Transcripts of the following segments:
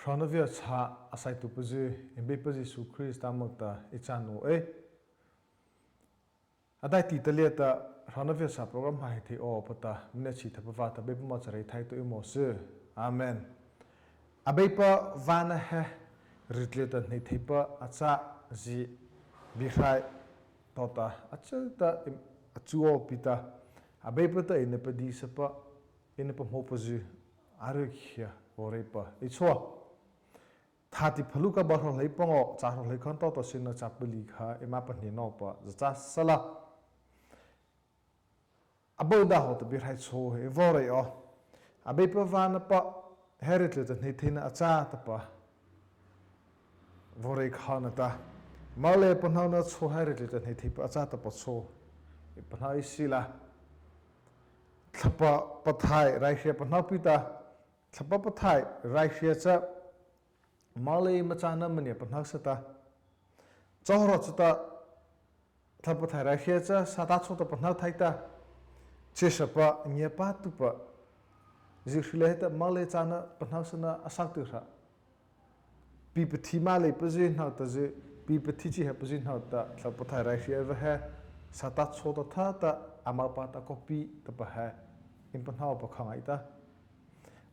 Hrona Viachhah asai tupuji Abeipa Jesu Christ amakta ichanu Adai taliata Hrona Viachhah program hleithei pata mnechi thapavata Abeipa buatsaih thai to imose amen Abeipa vâna ryhtlypa hnei theipa acha ji bihrai tota achata achuo pita Abeipa ta inapadi sapa inapamhopaji arukhia oreipa ichwa Thati phaluka barho leipango charo leikhan to sina chapeli kha ema pani no pa cha sala aboda hot bihrai cho he vorei o Abeipa vana pa ryhtlypa hnei theina acha ta pa vorei khana ta male panhana cho ryhtlypa hnei theipa acha ta pa cho panhai sila thapa pathai raihia panhau pita thapa pathai raihia cha Malay macana mania panhaksata Johro chata thapa thai raihia cha sata chota panhau thaita chesapa nyepa tupa zikhlehta Malay chana panhaksana asaktura pipathi Malay pazin hauta je pipathi chi hapazin hauta thapa thai raihia va ha sata chota thata amapata kopi tapa ha in panhau pa khangaita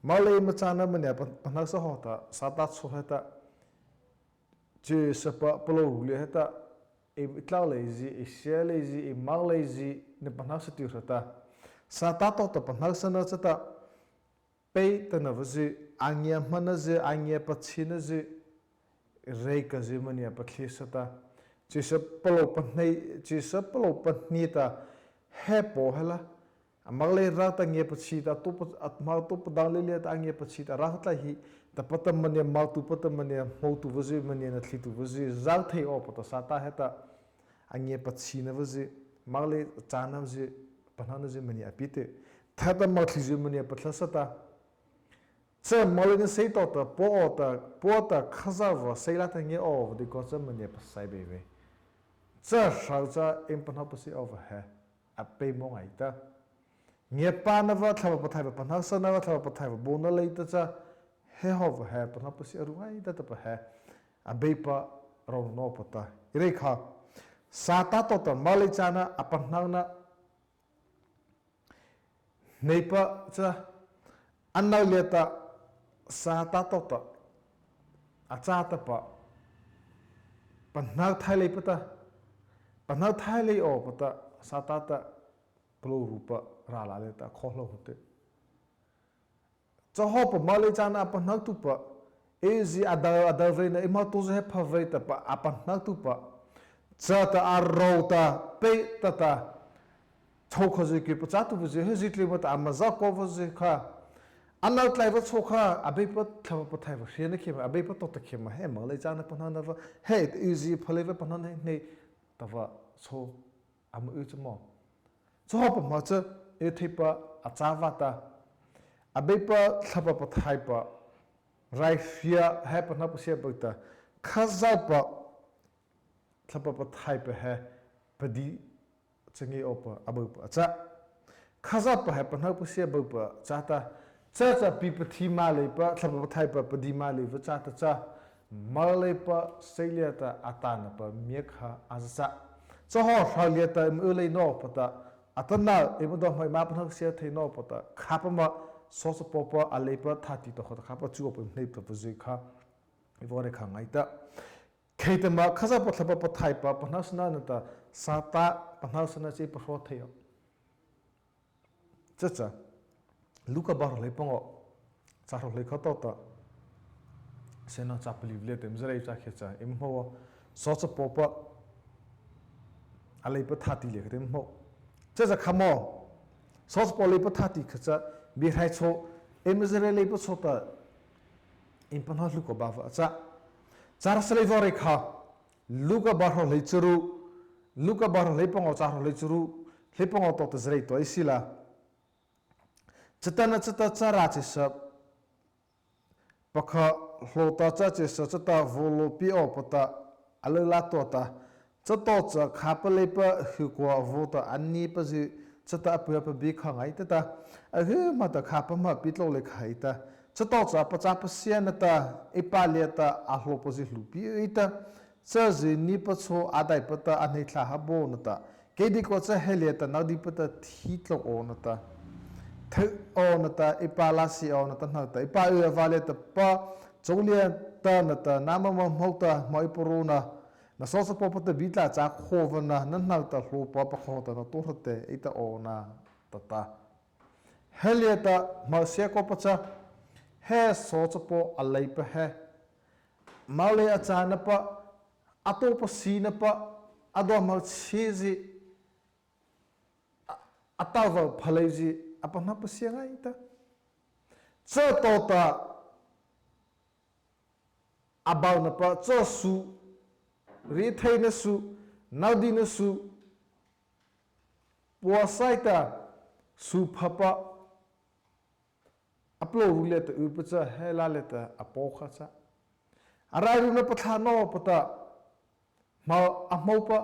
Malay macana mania panhaksa hota sata chota je sapa polo lehta itlau lazy isia lazy mal lazy ne panhaksa tiurata sata to panhaksa na chata pe tanavaji anya manaje anya pachina je reika je mania pathlesata je sapalo panhei je sapalo pathnita hepo hala Amalay rata nge pachita to atma to padalile ta nge pachita rahta hi ta patam mania mautu patam mania mautu vaji mania na thlitu vaji ryhtlyei opata sata heta ange pachina vaji malay chana vaji panhana je mania apite thata mathli mania patlasata cha malay na sei to ta po ta khazava seilata nge of the kosa mania pasai bebe cha shaucha impanha pasi over ha ape mongaita Ngepa nava thapa pathai panhaksa nava thapa pathai bona leita cha he hova ha panhapasi aruai da tapa ha Abeipa ro no pata irekha sata tota malai chana apanhangna hneipa cha annau leta sata tota acha tapa panhak thai leipata panhak thai lei o pata sata ta Plo rupa rala leta kholo hote Chahopa malay chana apanhak tupa ezi adavena ima toze phaveta pa apanhak tupa chata arrota pe tata chokhaje ki pachatu buje hezitli mata amaza kovaje kha anal tlaiva chokha Abeipa thapa pathai va hrena khema Abeipa tota khema he malay chana panhana va he ezi phaleva panhana hnei tava so am uchmo Chaw macha theipa achawata Abeipa thapa pathaipa raihia hapa na pasia bauta khazapa thapa pathaipa he padi changi opa Abeipa cha khazapa hapa na pasia baupa chata cha pipathi maleipa thapa pathaipa padi malei chata cha maleipa seiliata atana pa mekha azcha chaw haliata mulei no pata Atana imudo mai mapanhak sia theino pata khapama sosa popa Lalpa Thati to khapa chuop hnei pa puzikha ivore khangaita kheitama khaza pathapa pathaipa panhasna nata sata panhasna chi phro theyo chacha luka bar leipango charo lekhato ta sena chapli vlete mzrai cha khecha imho sosa popa Lalpa Thati lekhte imho Chaza khamo sos Lalpa Thati khacha bihrai cho emzare leipa chota impanha luka bava cha charslei vore kha luka barho leichuru luka barho leipango charho leichuru leipango to zrei to isila chatana chata chara chisa pakha hlota cha chisa chata volopi opata alala tota Chato cha khapa leipa hukwa vota anni paji chata apya pa bi khangai ta ahe mata khapa ma pitlo le khaita cho tao cha pa cha pa sian ta ipa le ta a hlo posi hlupi ita cha ji ni pa cho Abeipa ta hnei ha bo na ta ke di ko cha hele ta na di pa ta thi tlo o na ta thu o na ta ipa la si o na ta na ta ipa u va le ta pa cholian ta na ta na ma mo ta mai poruna na so so po ta bitla cha khovana na ta hlo pa pa kho ta na to hte ita o na ta hele ta ma se ko pa cha he so cho po alaipa he male achana pa ato pa sina pa ado mal chizi atawa phaleji apana pa sianga ita cha to ta abaw na pa cha su ryhtlypa na su naudi na su buatsaih ta su phapa aplo rule ta upacha hela leta apokha cha araru na patha no pata ma amopa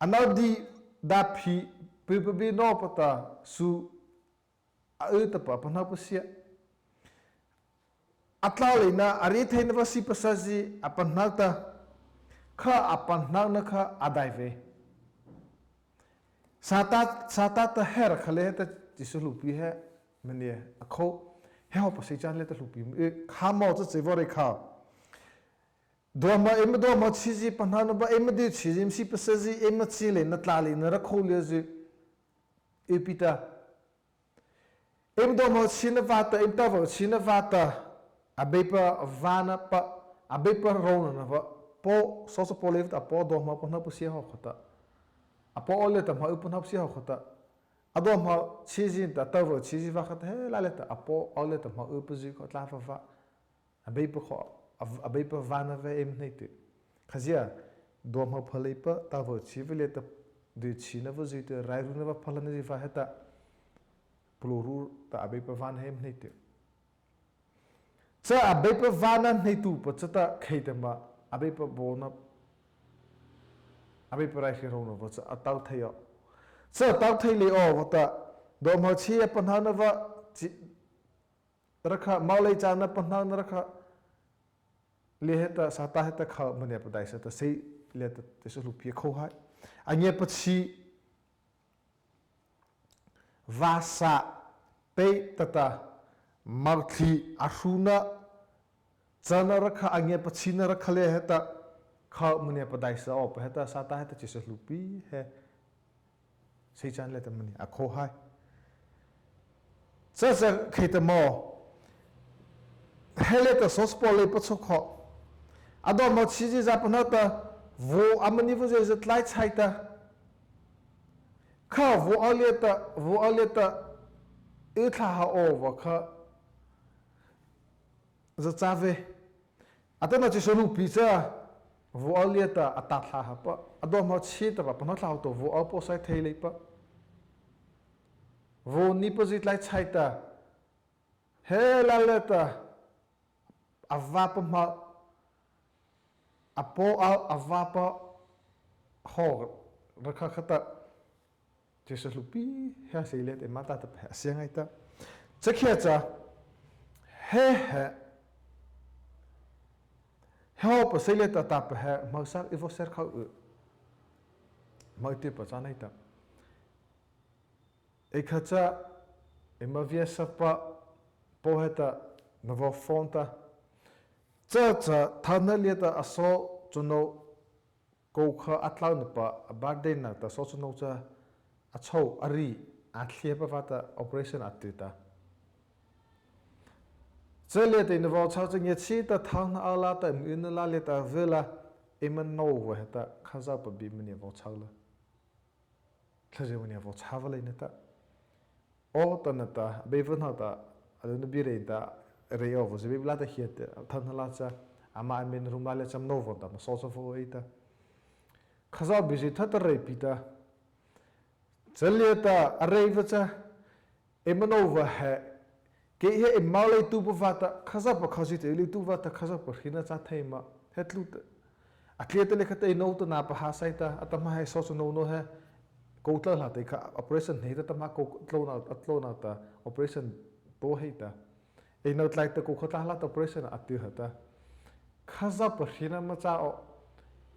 anadi daphi pipi no pata su auta pa pana pasia atlale na ryhtlypa na vasi pasaji apanata kha apanna kha adaive sata ta her khale ta tisulupi he mania akho help us chan let lupi khamo che vore kha doma doma chiji panana ba di chiji si pasaji chile na tlali na rakhole ji epita doma china vata tava china vata Abeipa vâna pa Abeipa Hrona na va po so po left apo doma pa na pusia ho khota apo ole ta ma upna pusia ho khota ado ma chiji ta tava chiji va khat he la leta apo ole ta ma upji ko tla fa Abeipa kho Abeipa vâna ve hnei te khazia do ma phleipa tava chivile ta de china va ji te rai ru na va phalana ji va heta pluru ta Abeipa vâna he hnei te cha Abeipa vâna hnei tu pa cha ta khaitama Abeipa bona Abeipa ryhtlypa Hrona va cha atau thei cha tau thei le o wata do ma chi panhana va rakha maulai chana panhana rakha le heta sata heta kha mane padai sa ta sei le ta tesu lupi kho hai anye pachi vasa pe tata marthi Hrona chana rakha anye pachi na rakha le heta kha mane padai sa o pa heta sata heta tesu lupi he sei chan le ta mani a kho hai cha khita mo hele ta sos pole pa chu kho ado mo chiji za pa na ta vo amani vo je tlai chai ta kha vo aleta thla ha o wa kha za chave atana chi solu pi cha vo aleta atatla ha pa ado mo chi ta pa na thla to vo apo sai theipa vo ni pozit lai chaita he la leta avapa ma apo avapa ho rakha khata jesu lupi ha sei let e mata ta siangai ta chakhia cha he help sei let ta pa ha ma sa evo ser kha ma te pa chanai ta ekhacha emavia sapa poheta navo fonta cha thanalieta aso chuno ko kha atlau na pa birthday na ta so chuno cha a chaw ari a thleipa vata operation atita chele te navo chaw chang ye chi ta thang ala ta in la le ta vela eman no wa heta khaza pa bi mani vo chawla khaje mani vo chawla ina ta o tanata bevna ta aluna bire ta reo vo ze bibla ta hiet thanala cha ama men rumala cham no vo ta so so vo ita khaza biji thata re pita chalieta arei va cha emanova ha ke he emale tu bavata khaza pa khazi te li tu vata khaza pa hina cha theima hetlut atleta le khate no ta na pa ha saita atama hai so so no ha Kotla la te ka operation nei ta ma ko tlona ta operation to heita ai nấu lại tới cô khó ta là tập operation à tiêu hết ta khazap khi nào mà cháu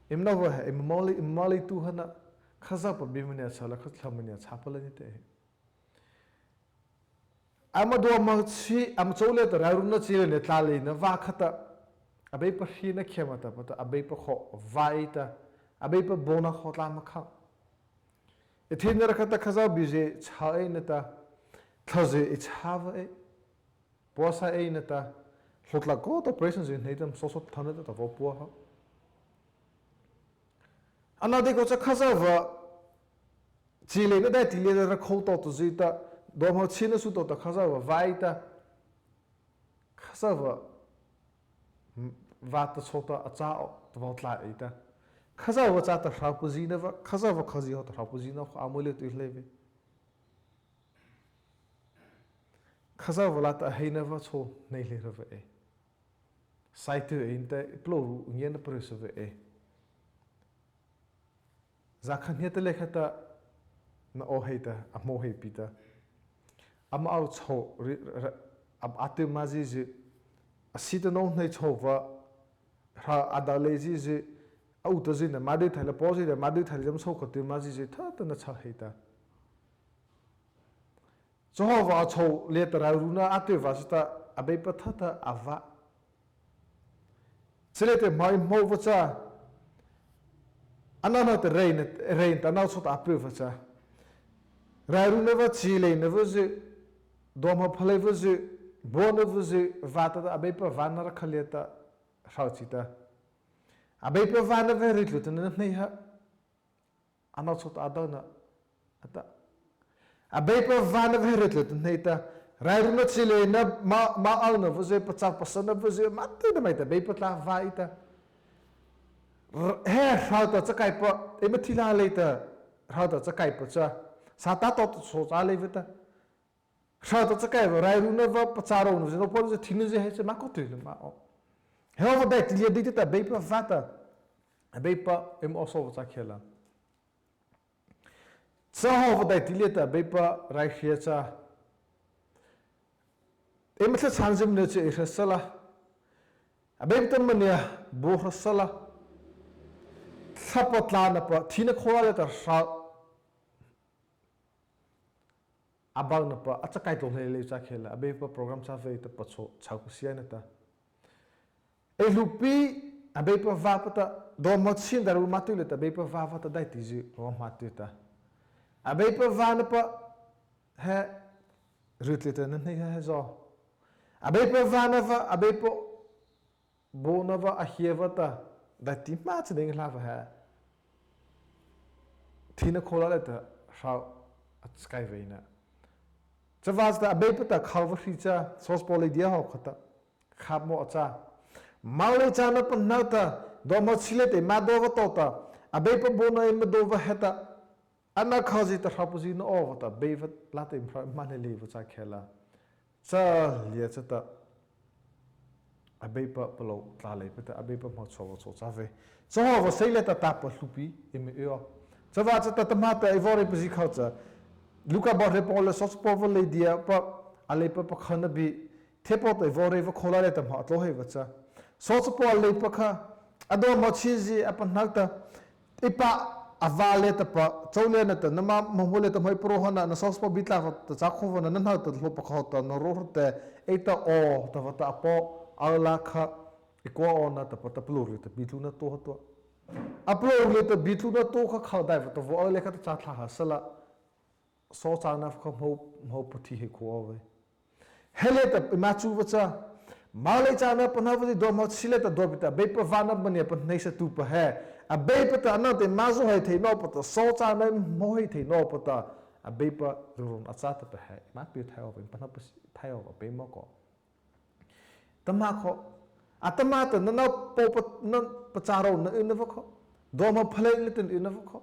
em đâu vậy em mali tu hana khazap bị mình nhớ sao là khazap làm mình nhớ chapa lên như thế Amadu Machi Amchole the Raruna Chile Tali Navakata Abeipa Hina Kemata but Abeipa Ho Vaita Abeipa Bona Hotlamaka It Hinderakata Kazabize Chainata Kazi it's have a buatsaih nata thutak got operations in hneidam so thanata ta vopua anade ko cha khazava chile na da tile ra khouto to zita dom china su to ta khazava vaita khazava vata chota acha to votla ita khazava cha ta rapuzina va khazava khazi ho ta rapuzina amule to leve khazava la ta heina va cho nei le ra ve site inte ploru ngien presove e zakhan te lekhata na o heita amo he pita ama au cho ab ate mazi je asita no nei chova ra adalezi je au to zina madu thala pozi de madu thala jam so khote mazi je tha ta na cha heita Jehova cho letra runa ate vasta Abeipa thata ava Selete mai movacha anana te rein ta nau sota apevacha Raruna va chile nevaze doma phalevaze bonevaze vata da Abeipa vâna ra khaleta rauchita Abeipa vâna ve ryhtlypa na hnei ha anau sota adana ata Abeipa vâna ve ryhtlypa hnei ta Raruna chile na ma auna vaze pachak pasana vaze mate na mai ta Abeipa tla vaita he rauta chakaipa emathila leita rauta chakaipa cha sata to so cha levita rauta chakaipa Raruna va pacharo no no pon je thinu je he ma ko tu ma he over that lia dita Abeipa vata Abeipa em also chakhela so over that lia ta Abeipa ryhtlypa Emitha chanzim neche irasala Abeipa mania bohrasala Thapatlana pa thina khora ta sa abang na pa achakai to le cha khela Abeipa program sa ve ta pacho chausia na ta lupi Abeipa vapata do motsin daru matule ta Abeipa vapata dai tiji ro matuta Abeipa vana pa he ryhtlypa na nei ha zo Abeipa vânava Abeipa bonava ahievata dati mat ding lava ha thina khola leta sa sky veina chavas da Abeipa ta khawricha sos poli dia ho khata khamo acha male chana panauta do mochilete madova tota Abeipa bona imdova heta ana khazi ta hapuzi no ovata Abeipa late maneli vacha khela cha lia chata Abeipa palo tlale peta Abeipa ma chaw cha ve chaw va seile ta tapa thupi em eo chawa chata tamata evore pesi khaucha luka borre pole sos povo le dia pa alepa pa khana bi thepo to evore va khola le ta ma to he vacha sos po le pa kha ado ma chiji apan nakta ipa avale ta pa chole na ta nama mohole ta mai pro hana na sos po bitla ta chakho na na ta lo pa khota no ro te eta o ta ta po ala kha ikwa ona ta pa ta plur ta bitu na to to upload le ta bitu na to kha kha dai ta vo le kha ta cha ha sala so cha na kha mo puthi he ko ave hele ta ma chu vacha male cha na pa na vi do ma sile ta do bita Abeipa vana bane pa nei sa tu pa he Abeipa ta na te mazo he the no pa ta so cha na mo he the no pa ta Abeipa rum acha ta pa he ma pi thai ove pa na pa thai ove pe mo ko tama kho atama ta na po pa na pacharo na in va kho do ma phale le ten in va kho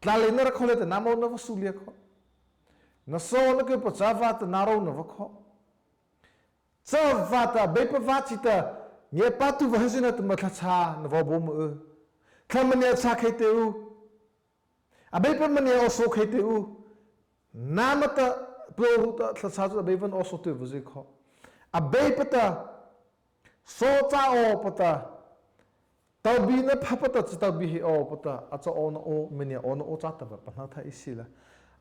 tla le na kho le ta na mo na va su le kho na so na ke pachava ta na ro na va kho cha vata Abeipa vachita nge patu vahsina ta ma cha na va bom Kamania cha khete u Abeipa mania also khete u namata pro ta cha Abeipa also tu vuzi kho Abeipa ta so chaw pata tabi na phapata tabi hi o pata acha on o menia on o chata ba panha tha isila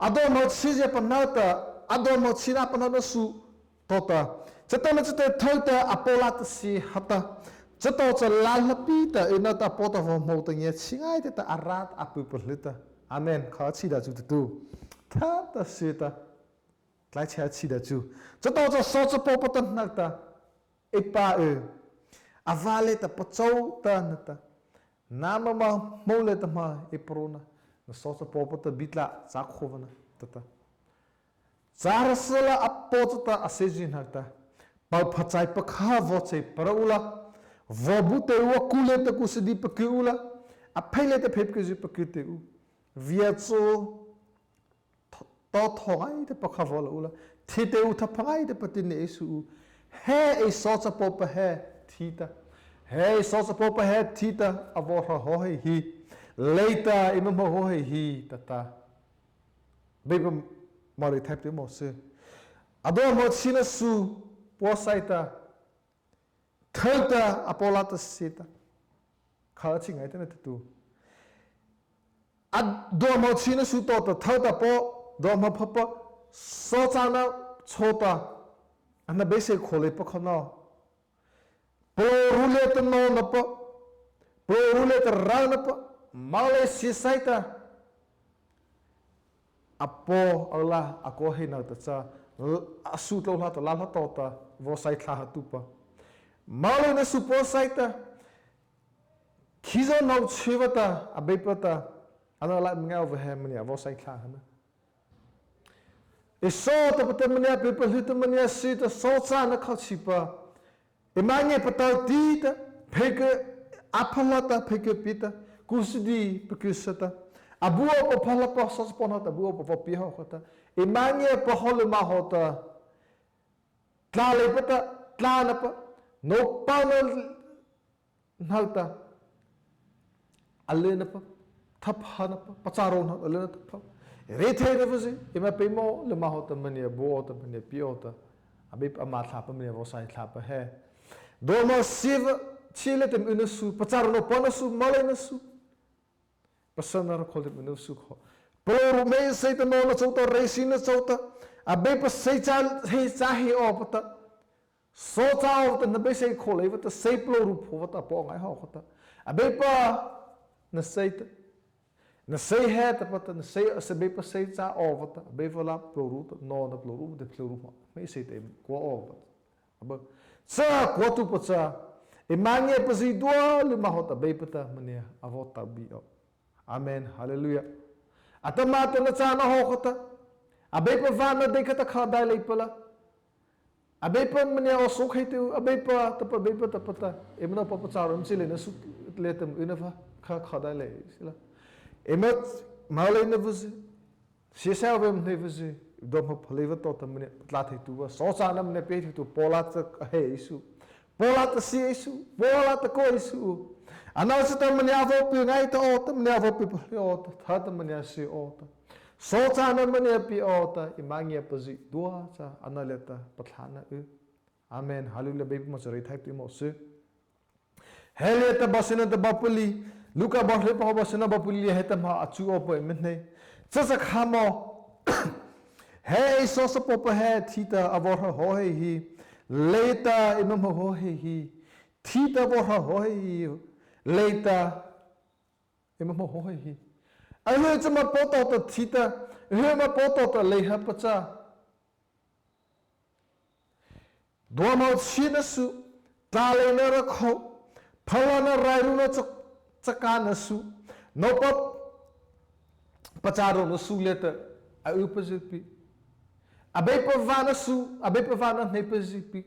adon mo sije panata adon mo sina panha su tota chatana chate thoita apolat si hata chato cha lalpi ta ina ta pota vo mo ta nge singai ta arat apu perlita amen kha chi da chu tu tha ta sita tlai cha chi da chu chato cha so cha po pata nakta ipa avale ta pachau ta nata nama ma mole ta ma iprona na so cha po pata bitla cha khovana tata zarasala apota asejin nakta pa phachai pa kha vo chei paraula vobute wa kule ta kusidi pa kiula a phele ta phep ke ji pa kite u viatso to thongai ta pa kha vol ula thite u tha phangai ta patin esu he e so cha popa he thita he so cha popa he thita avo ho hi leita imam ho hi tata beipa mari thap te mo se ado mo sina su posaita thata apolata sita kha chi ngai ta tu ado mo sina su to ta thata po do mo phapa so cha na chota ana basic khole pa khona pro rule to no na pa pro rule to ra na pa male si saita apo ala ako he na ta cha asu to la to la la to ta vo sai thla ha tu pa male na su po saita khizo no chivata abeipa ta ana la nga over he mania vo sai thla ha na so ta patamania people hitamania sita so cha na khachipa emanye patal tita pheke aphalata pheke pita kusdi pakisata abuo pa phala pa sosponata abuo pa pi ho khata emanye pa hol ma hota tlale pata tlana pa no panel nalta alena pa thapana pa pacharo na alena thap hleithei na vase ema pemo le mahota mania boota mania piota Abeipa ma thapa mania vosai thapa he do mo siva chile tem unusu pachar no ponasu male nasu pasana ra khole unusu kho pro me sei ta no chota resina chota Abeipa sei chal he chahi opata so chao ta na be sei khole vata sei plo ru phota po ngai ho khota Abeipa na sei ta na sei he ta pata na sei se Abeipa sei cha ovata Abeipa la ploruta no na ploru de ploru me sei te ko ovata aba sa ko tu pacha emanye pasi dua le mahota Abeipa ta mania avota bi amen hallelujah atama ta na cha na ho khata Abeipa vana de khata khada le pala Abeipa mania o so khaitu Abeipa ta pa Abeipa ta pata emna pa pacha ram chile na su letam inava kha khada le sila emet malay na vase sisa vem ne vase do ma phaliva to tamne tlathei tu so cha nam ne pe tu polat he isu polat si isu polat ko isu anasa tamne avo pi ngai to tamne avo pi o tha tamne si o so cha nam ne pi o ta imangia pazi dua cha analeta pathana amen hallelujah beipa ma chari thai tu mo se heleta basina da bapuli Luka bahre pa basana bapuli heta ma achu opo hnei chasa khamo he so so popa he thita avor ho hi leita imam ho hi thita vor ho hi leita imam ho hi ai chama poto to thita he ma poto to leha pacha do ma sinasu talena ra kho phalana rairuna Chakanasu, no pop Pacharo no suleta, a upazipi. Abeipa vana su, Abeipa vana hnei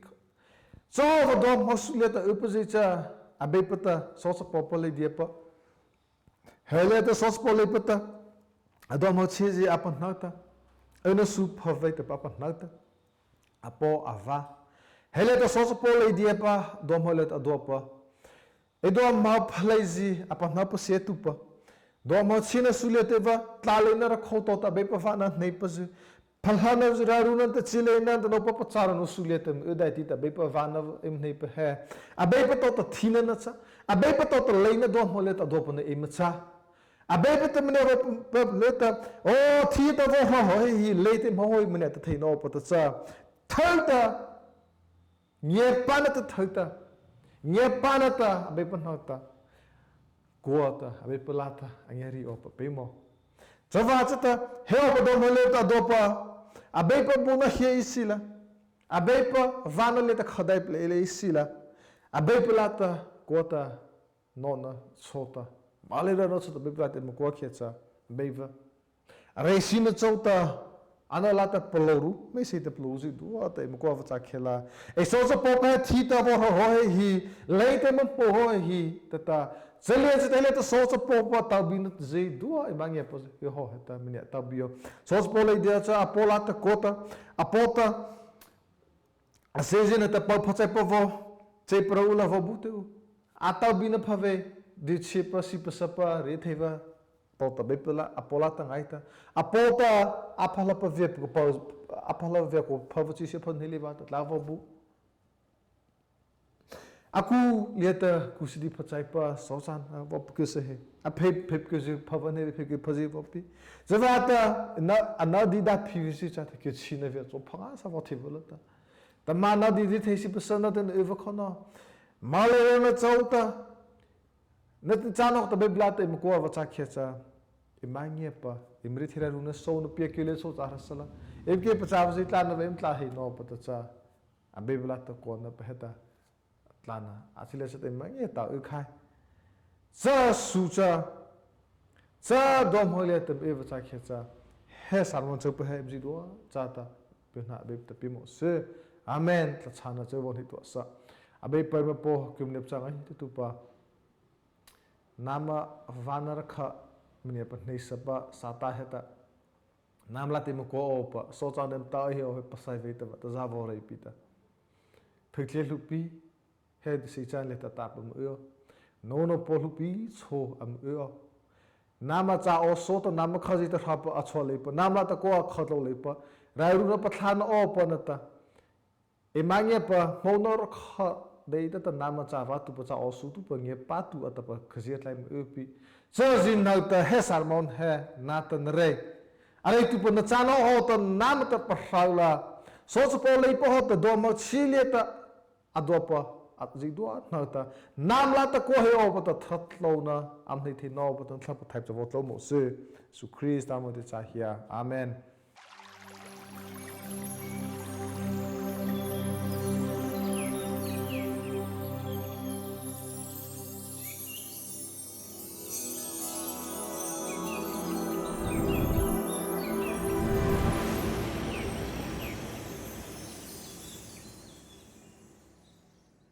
so over dom hosuleta upazita, Abeipata, sosa popole diepa. Heleta sos polepata, Adom hochizi apantnata, Unasu poveta papantnata, Apo ava. Heleta sosa pole diepa, dom holet adopa. Edo ma phlaizi apa na pa se tupa do ma china suleteva tlalena ra khoto ta Abeipa vana hnei pa Palhana rarunan ta chilena ta no papa charan usuletam udai ta Abeipa vâna hnei pa he Abeipa to ta thina na cha Abeipa to ta leina do molet adopana imacha Abeipa ta mene leta o thi ta vo ho hi leite mohoi mene ta theino pa ta cha thalta nyepana ta thalta nyepana ta Abeipa nota kuata Abeipa lata angeri opa pemo Java chata help do moleta dopa Abeipa buna hria isila Abeipa vâna leta khadai plele isila Abeipa lata kota nona chota malera no chota Abeipa lata mo khecha Abeipa resina chota ana lata poloru me se te plozi do ata mo ko vacha khela e so so popa thita bo ho hi leite mo po ho hi tata Zelian se tele to source popa tabin ze dua ibangia pos yo ho heta minia tabio source pola idea cha apola ta kota apota a season ta pa phacha povo che proula vo buteu atabina phave di chipa sipasapa ryhtlypa pota bepela apola ta ngaita apota aphala pa ve ko aphala ve ko phavachi se phon heli ba ta lava bu Aku lihat kusidi theipa sosan wop kusehe a pep kusi pavane pep pazi wopi zavata na di da pvc chat ke chine ve so phanga sa wothi bolata ta mana di theisi persona den over khona malere na chauta net chanok ta beblat im ko wa chakhecha imanye pa imri thira runa so no pekele so charasala emke pachawsi tla na vem tla he no pata cha abeblat ko na pehta Lana, asile se te mangi ta ukai. Za sucha, za dom holia te eva cha khecha. He sarmon chope he mji do cha ta pena Abeipa te pimo se. Amen. Ta chana che bon hitu sa. Abeipa me po kim nep cha ngai tu pa. Nama vâna rakha mne pa hnei sapa sata heta. Namla te mo ko pa so cha dem ta hi o pasai ve ta za vo rei pita. Phekle lupi Head si chan leta tap eo no polupi cho eo nama cha o so to nama khaji ta hapa achole pa nama ta ko khalo le pa rairu na pathan o pa na ta emangye pa honor kha dei ta nama cha va tu pa cha o su tu pa nge pa tu ata pa khaji lai eo pi so jin na ta he salmon he na ta re are tu pa na cha no ho ta nama ta pa haula so so po le pa ho ta do mo chile ta adopa at zidua nata namla ta ko he o ta thatlo na am hleithei no but thlapa type of lawm se su Christ amo de cha hria amen